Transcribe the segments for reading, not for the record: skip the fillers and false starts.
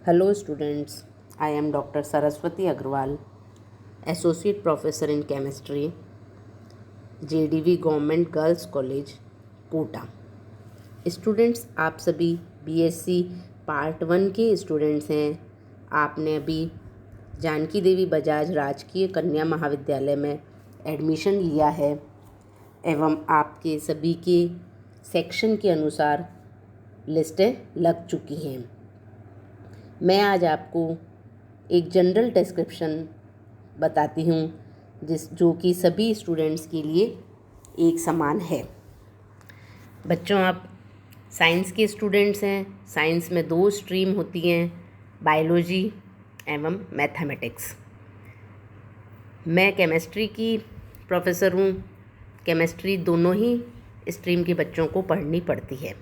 Hello students, I am Dr. Saraswati Agrawal, Associate Professor in Chemistry, JDV Government Girls College, Kota. Students, आप सभी BSc part 1 के students हैं। आपने अभी जानकी देवी बजाज राजकीय कन्या महाविद्यालय में एडमिशन लिया है एवं आपके सभी के सेक्शन के अनुसार लिस्टें लग चुकी हैं। मैं आज आपको एक जनरल डिस्क्रिप्शन बताती हूँ जो कि सभी स्टूडेंट्स के लिए एक समान है। बच्चों, आप साइंस के स्टूडेंट्स हैं। साइंस में 2 स्ट्रीम होती हैं, बायोलॉजी एवं मैथमेटिक्स। मैं केमिस्ट्री की प्रोफेसर हूँ। केमिस्ट्री दोनों ही स्ट्रीम के बच्चों को पढ़नी पड़ती है।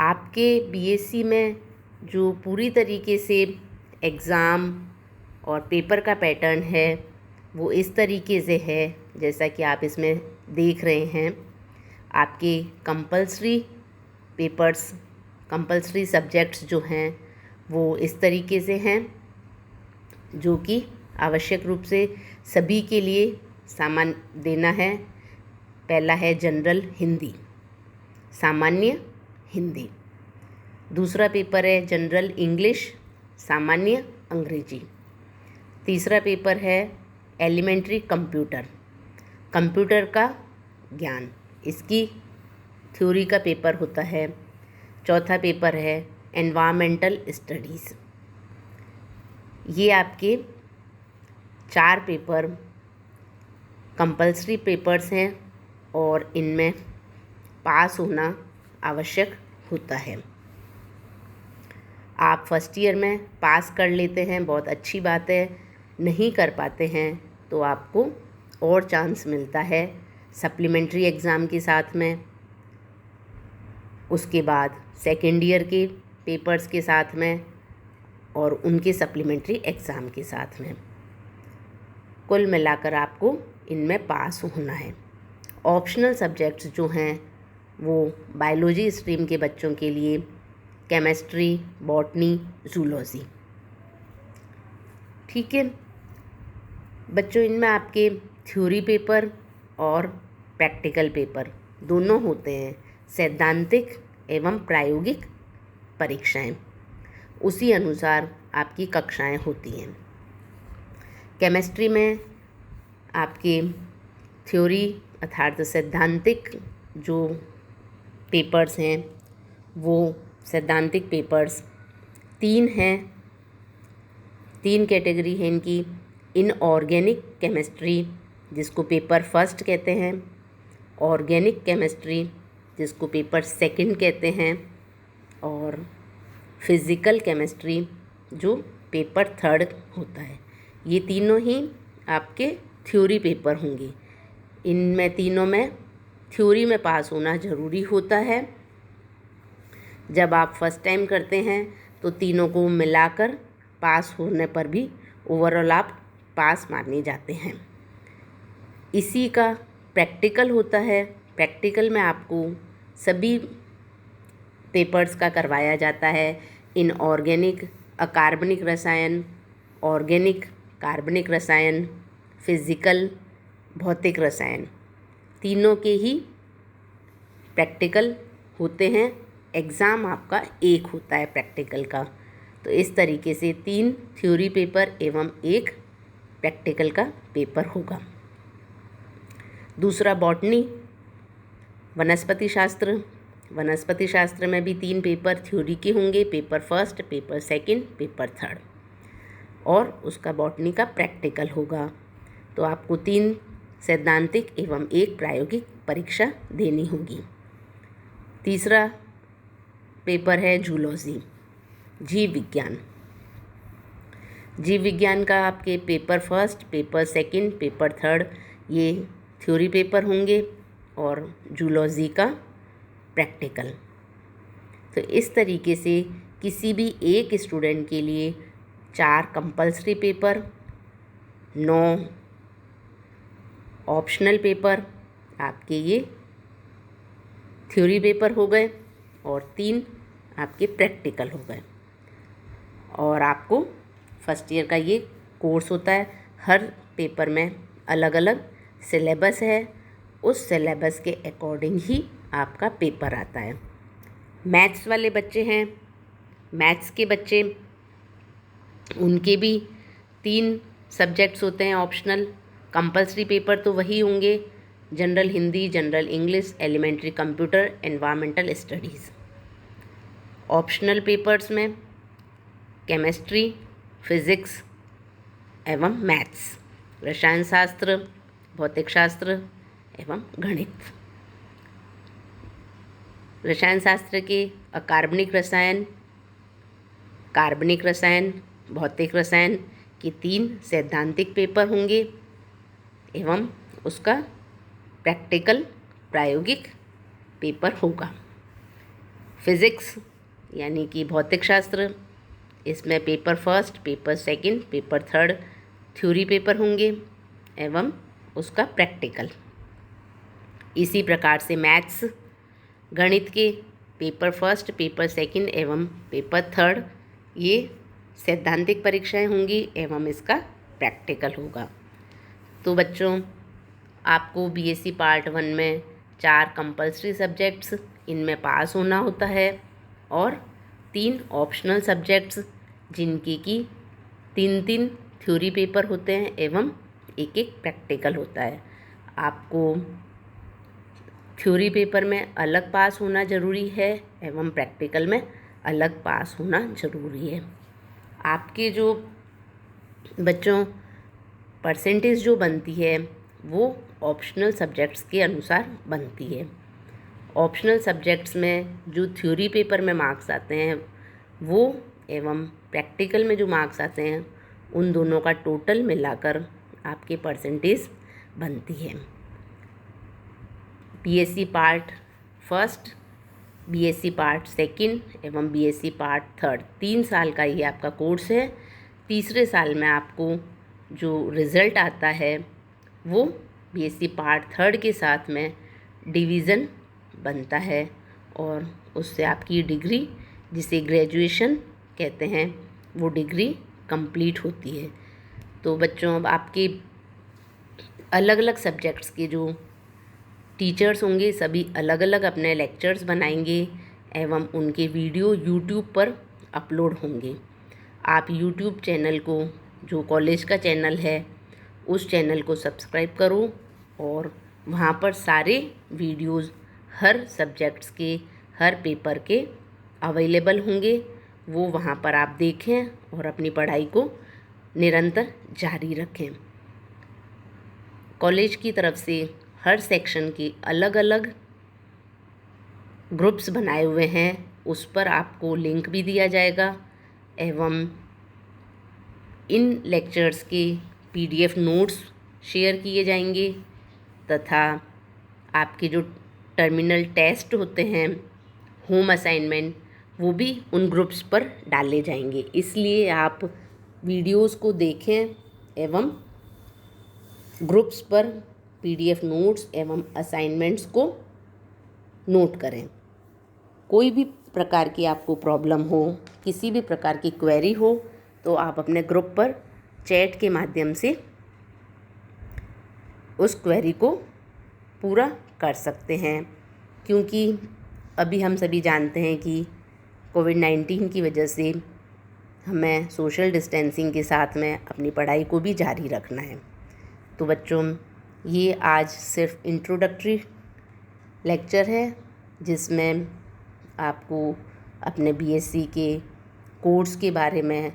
आपके बीएससी में जो पूरी तरीके से एग्ज़ाम और पेपर का पैटर्न है वो इस तरीके से है जैसा कि आप इसमें देख रहे हैं। आपके कंपल्सरी सब्जेक्ट्स जो हैं वो इस तरीके से हैं, जो कि आवश्यक रूप से सभी के लिए सामान देना है। पहला है जनरल हिंदी, सामान्य हिंदी। दूसरा पेपर है जनरल इंग्लिश, सामान्य अंग्रेजी। तीसरा पेपर है एलिमेंट्री कंप्यूटर का ज्ञान, इसकी थ्योरी का पेपर होता है। चौथा पेपर है एनवायरमेंटल स्टडीज़। ये आपके 4 पेपर कंपल्सरी पेपर्स हैं और इनमें पास होना आवश्यक होता है। आप फर्स्ट ईयर में पास कर लेते हैं, बहुत अच्छी बात है। नहीं कर पाते हैं तो आपको और चांस मिलता है सप्लीमेंट्री एग्ज़ाम के साथ में, उसके बाद सेकेंड ईयर के पेपर्स के साथ में और उनके सप्लीमेंट्री एग्ज़ाम के साथ में। कुल मिलाकर आपको इनमें पास होना है। ऑप्शनल सब्जेक्ट्स जो हैं वो बायोलॉजी स्ट्रीम के बच्चों के लिए केमिस्ट्री, बॉटनी, जूलॉजी। ठीक है बच्चों, इनमें आपके थ्योरी पेपर और प्रैक्टिकल पेपर दोनों होते हैं। सैद्धांतिक एवं प्रायोगिक परीक्षाएं, उसी अनुसार आपकी कक्षाएं होती हैं। केमिस्ट्री में आपके थ्योरी अर्थात सैद्धांतिक जो पेपर्स हैं वो सैद्धांतिक पेपर्स 3 हैं। 3 कैटेगरी है इनकी। इनऑर्गेनिक केमिस्ट्री, जिसको पेपर फर्स्ट कहते हैं, ऑर्गेनिक केमिस्ट्री, जिसको पेपर सेकंड कहते हैं, और फिज़िकल केमिस्ट्री, जो पेपर थर्ड होता है। ये तीनों ही आपके थ्योरी पेपर होंगे। इनमें तीनों में थ्योरी में पास होना ज़रूरी होता है। जब आप फर्स्ट टाइम करते हैं तो तीनों को मिलाकर पास होने पर भी ओवरऑल आप पास माने जाते हैं। इसी का प्रैक्टिकल होता है। प्रैक्टिकल में आपको सभी पेपर्स का करवाया जाता है। इनऑर्गेनिक अकार्बनिक रसायन, ऑर्गेनिक कार्बनिक रसायन, फिज़िकल भौतिक रसायन, तीनों के ही प्रैक्टिकल होते हैं। एग्ज़ाम आपका एक होता है प्रैक्टिकल का। तो इस तरीके से 3 थ्योरी पेपर एवं 1 प्रैक्टिकल का पेपर होगा। दूसरा बॉटनी, वनस्पति शास्त्र में भी 3 पेपर थ्योरी के होंगे, paper first, paper second, paper third, और उसका बॉटनी का प्रैक्टिकल होगा। तो आपको 3 सैद्धांतिक एवं 1 प्रायोगिक परीक्षा देनी होगी। तीसरा पेपर है जूलॉजी, जीव विज्ञान का आपके paper first, paper second, paper third ये थ्योरी पेपर होंगे और जूलॉजी का प्रैक्टिकल। तो इस तरीके से किसी भी एक स्टूडेंट के लिए 4 कंपल्सरी पेपर, 9 ऑप्शनल पेपर आपके ये थ्योरी पेपर हो गए और 3 आपके प्रैक्टिकल हो गए। और आपको फर्स्ट ईयर का ये कोर्स होता है। हर पेपर में अलग अलग सिलेबस है, उस सिलेबस के अकॉर्डिंग ही आपका पेपर आता है। मैथ्स वाले बच्चे हैं, मैथ्स के बच्चे, उनके भी 3 सब्जेक्ट्स होते हैं ऑप्शनल। कंपलसरी पेपर तो वही होंगे, general Hindi, general English, elementary computer, environmental studies. Optional papers में केमिस्ट्री, फिज़िक्स एवं मैथ्स, रसायन शास्त्र, भौतिक शास्त्र एवं गणित। रसायन शास्त्र के अकार्बनिक रसायन, कार्बनिक रसायन, भौतिक रसायन के 3 सैद्धांतिक पेपर होंगे एवं उसका प्रैक्टिकल प्रायोगिक पेपर होगा। फिज़िक्स यानी कि भौतिक शास्त्र, इसमें paper first, paper second, paper third theory paper होंगे एवं उसका प्रैक्टिकल। इसी प्रकार से मैथ्स, गणित के पेपर फर्स्ट, पेपर सेकंड एवं पेपर थर्ड ये सैद्धांतिक परीक्षाएं होंगी एवं इसका प्रैक्टिकल होगा। तो बच्चों, आपको बीएससी पार्ट 1 में 4 कंपलसरी सब्जेक्ट्स इनमें पास होना होता है और 3 ऑप्शनल सब्जेक्ट्स जिनकी कि 3 थ्योरी पेपर होते हैं एवं एक प्रैक्टिकल होता है। आपको थ्योरी पेपर में अलग पास होना ज़रूरी है एवं प्रैक्टिकल में अलग पास होना ज़रूरी है। आपके जो बच्चों परसेंटेज जो बनती है वो ऑप्शनल सब्जेक्ट्स के अनुसार बनती है। ऑप्शनल सब्जेक्ट्स में जो थ्योरी पेपर में मार्क्स आते हैं वो एवं प्रैक्टिकल में जो मार्क्स आते हैं उन दोनों का टोटल मिलाकर आपके परसेंटेज बनती है। BSc part first, BSc part second एवं बीएससी पार्ट थर्ड 3 साल का ये आपका कोर्स है। तीसरे साल में आपको जो रिज़ल्ट आता है वो बीएससी पार्ट थर्ड के साथ में डिवीज़न बनता है और उससे आपकी डिग्री, जिसे ग्रेजुएशन कहते हैं, वो डिग्री कंप्लीट होती है। तो बच्चों, अब आपके अलग अलग सब्जेक्ट्स के जो टीचर्स होंगे सभी अलग अलग अपने लेक्चर्स बनाएंगे एवं उनके वीडियो यूट्यूब पर अपलोड होंगे। आप यूट्यूब चैनल को, जो कॉलेज का चैनल है, उस चैनल को सब्सक्राइब करो और वहाँ पर सारे वीडियोस हर सब्जेक्ट्स के, हर पेपर के अवेलेबल होंगे। वो वहाँ पर आप देखें और अपनी पढ़ाई को निरंतर जारी रखें। कॉलेज की तरफ से हर सेक्शन के अलग अलग ग्रुप्स बनाए हुए हैं, उस पर आपको लिंक भी दिया जाएगा एवं इन लेक्चर्स के पीडीएफ नोट्स शेयर किए जाएंगे तथा आपके जो टर्मिनल टेस्ट होते हैं, होम असाइनमेंट, वो भी उन ग्रुप्स पर डाले जाएंगे। इसलिए आप वीडियोस को देखें एवं ग्रुप्स पर पीडीएफ नोट्स एवं असाइनमेंट्स को नोट करें। कोई भी प्रकार की आपको प्रॉब्लम हो, किसी भी प्रकार की क्वेरी हो, तो आप अपने ग्रुप पर चैट के माध्यम से उस क्वेरी को पूरा कर सकते हैं। क्योंकि अभी हम सभी जानते हैं कि कोविड-19 की वजह से हमें सोशल डिस्टेंसिंग के साथ में अपनी पढ़ाई को भी जारी रखना है। तो बच्चों, ये आज सिर्फ इंट्रोडक्टरी लेक्चर है जिसमें आपको अपने बीएससी के कोर्स के बारे में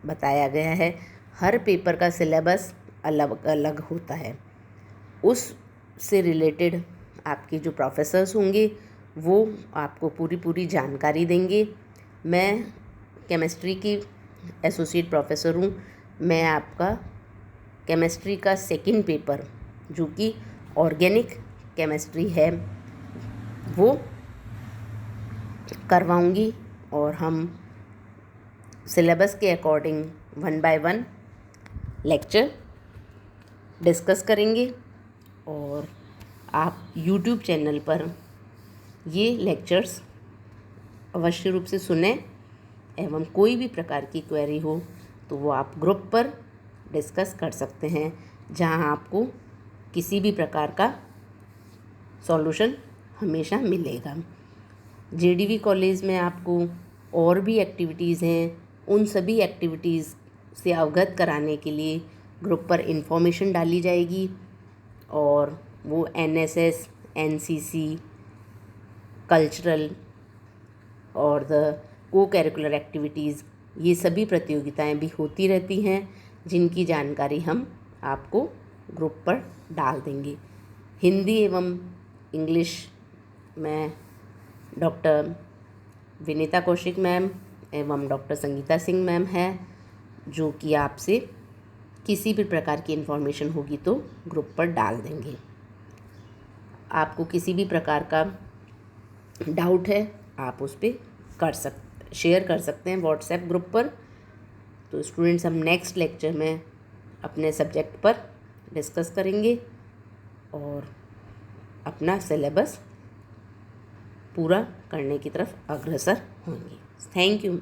बताया गया है। हर पेपर का सिलेबस अलग अलग होता है। उससे रिलेटेड आपके जो प्रोफेसर्स होंगे वो आपको पूरी जानकारी देंगे। मैं केमिस्ट्री की एसोसिएट प्रोफेसर हूँ। मैं आपका केमिस्ट्री का सेकंड पेपर, जो कि ऑर्गेनिक केमिस्ट्री है, वो करवाऊँगी और हम सिलेबस के अकॉर्डिंग 1 बाय 1 लेक्चर डिस्कस करेंगे और आप यूट्यूब चैनल पर ये लेक्चर्स अवश्य रूप से सुनें एवं कोई भी प्रकार की क्वेरी हो तो वो आप ग्रुप पर डिस्कस कर सकते हैं, जहां आपको किसी भी प्रकार का सॉल्यूशन हमेशा मिलेगा। जेडीवी कॉलेज में आपको और भी एक्टिविटीज़ हैं, उन सभी एक्टिविटीज़ से अवगत कराने के लिए ग्रुप पर इंफॉर्मेशन डाली जाएगी और वो एनएसएस, एनसीसी, कल्चरल और द को करिकुलर एक्टिविटीज़, ये सभी प्रतियोगिताएं भी होती रहती हैं, जिनकी जानकारी हम आपको ग्रुप पर डाल देंगे। हिंदी एवं इंग्लिश में डॉक्टर विनीता कौशिक मैम एवं डॉक्टर संगीता सिंह मैम है, जो कि आपसे किसी भी प्रकार की इन्फॉर्मेशन होगी तो ग्रुप पर डाल देंगे। आपको किसी भी प्रकार का डाउट है आप उस पर शेयर कर सकते हैं व्हाट्सएप ग्रुप पर। तो स्टूडेंट्स, हम नेक्स्ट लेक्चर में अपने सब्जेक्ट पर डिस्कस करेंगे और अपना सिलेबस पूरा करने की तरफ अग्रसर होंगे। Thank you.